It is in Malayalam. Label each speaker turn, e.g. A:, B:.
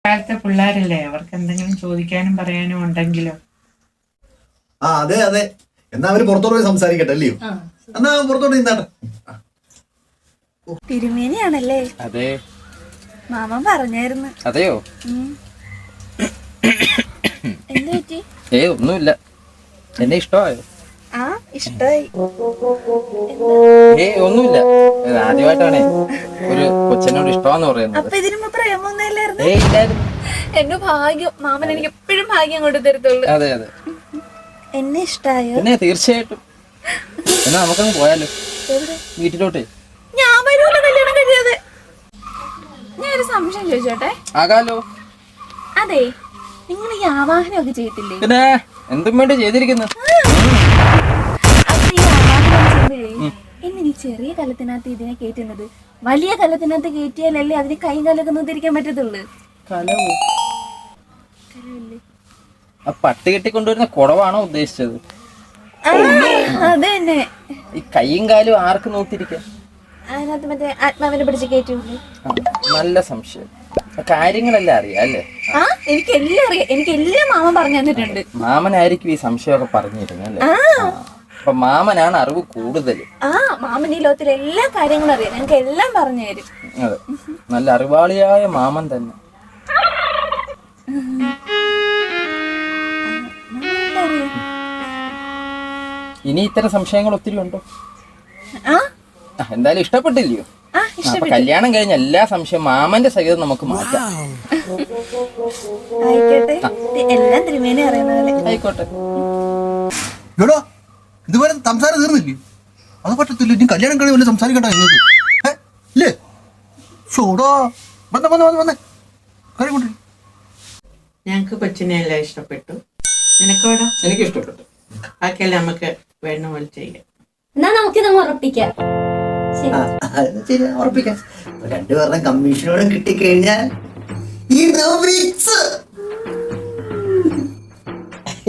A: കാലത്തെ പിള്ളേരല്ലേ, അവർക്ക് എന്തെങ്കിലും ചോദിക്കാനും പറയാനും ഉണ്ടെങ്കിലോ.
B: ആ അതെ അതെ, എന്നാ അവര് പുറത്തോട്ട് പോയി സംസാരിക്കട്ടെ അല്ലയോ? എന്നാ പുറത്തോട്ട് നിന്നാട്ടെ.
C: തിരുമേനിയാണല്ലേ?
D: അതെ.
C: മാമൻ പറഞ്ഞായിരുന്നു.
D: അതെയോ?
C: എന്ത് പറ്റി?
D: ഒന്നുമില്ല. എന്നെ ഇഷ്ടമായോ?
C: ആ ഇഷ്ടായി.
D: ഒന്നുമില്ല. ആദ്യമായിട്ടാണേ ഒരു കൊച്ചിനോട് ഇഷ്ടമാന്ന് പറയുന്നത്.
C: അപ്പൊ ഇതിനുമ്പോ പ്രേമൊന്നുമില്ലായിരുന്നു? എന്റെ ഭാഗ്യം. മാമൻ എനിക്ക് എപ്പോഴും ഭാഗ്യം കൊണ്ട് തരത്തുള്ളൂ.
D: അതെ അതെ.
C: എന്നെ ഇഷ്ടായോ?
D: പിന്നെ തീർച്ചയായിട്ടും. എന്നാ നമുക്കങ്ങ് പോയാലോ വീട്ടിലോട്ട്?
C: ഞാൻ വരൂല കല്യാണം കഴിയാതെ. ഞാനൊരു സംശയം ചോദിച്ചോട്ടെ?
D: ആകാലോ.
C: അതെ, നിങ്ങൾ ഈ ആവാഹനമൊക്കെ ചെയ്യത്തില്ലേ?
D: പിന്നെ എന്തും വേണ്ടി ചെയ്തിരിക്കുന്നു.
C: അപ്പൊ ഈ ആവാഹനം ചെയ്യുമ്പോഴേ എന്നെ ചെറിയ കലത്തിനകത്ത് ഇതിനെ കയറ്റുന്നത് വലിയ കലത്തിനകത്ത് കയറ്റിയാലല്ലേ അതിന് കൈ കാലൊക്കെ നോക്കിയിരിക്കാൻ പറ്റത്തുള്ളൂ.
D: കലവോ? ആ പട്ടി കെട്ടിക്കൊണ്ടുവരുന്ന കുടവാണോ ഉദ്ദേശിച്ചത്?
C: അത് തന്നെ.
D: ഈ കൈയും കാലും ആർക്ക് നോക്കിയിരിക്കാൻ?
C: അതിനകത്ത് മറ്റേ ആത്മാവിനെ പിടിച്ച് കയറ്റൂല്ലേ?
D: നല്ല സംശയം. കാര്യങ്ങളെല്ലാം അറിയാം അല്ലേ?
C: ആ എനിക്കെല്ലാം അറിയാം. എനിക്കെല്ലാം മാമൻ പറഞ്ഞു തന്നിട്ടുണ്ട്.
D: മാമനായിരിക്കും ഈ സംശയമൊക്കെ പറഞ്ഞിരുന്നത് അല്ലേ? അപ്പൊ മാമനാണ് അറിവ് കൂടുതൽ.
C: ആ മാമൻ ഈ ലോകത്തിലെ എല്ലാ കാര്യങ്ങളും അറിയാം. ഞങ്ങൾക്ക് എല്ലാം പറഞ്ഞു തരും.
D: അതെ, നല്ല അറിവാളിയായ മാമൻ തന്നെ. ഇനി ഇത്തരം സംശയങ്ങൾ ഒത്തിരി ഉണ്ടോ? എന്തായാലും ഇഷ്ടപ്പെട്ടില്ലയോ? അപ്പൊ കല്യാണം കഴിഞ്ഞ എല്ലാ സംശയം മാമന്റെ സഹിതം നമുക്ക് മാറ്റാം.
C: ആയിക്കോട്ടെ, എല്ലാം തിരുമേനി അറിയുന്നതല്ലേ.
D: ആയിക്കോട്ടെ.
B: ഇതുവരെ സംസാരം തീർന്നില്ലേ? അത് പറ്റത്തില്ല. ഇനി കല്യാണം കഴിഞ്ഞ വല്ല സംസാരിക്കണ്ട നിങ്ങൾക്ക് അല്ലേ? ഷോടാ വന്നേ കഴിവുണ്ട്.
A: ഞങ്ങക്ക് കൊച്ചിനെ എല്ലാം ഇഷ്ടപ്പെട്ടു. നിനക്കോടോ?
D: എനിക്ക് ഇഷ്ടപ്പെട്ടു.
A: ബാക്കിയെല്ലാം നമുക്ക് വേണ്ട പോലെ ചെയ്യാം.
E: എന്നാ നമുക്കിത് ഉറപ്പിക്കാം.
B: ഉറപ്പിക്കാം. രണ്ടുപേരുടെ കമ്മീഷനോടെ കിട്ടിക്കഴിഞ്ഞാൽ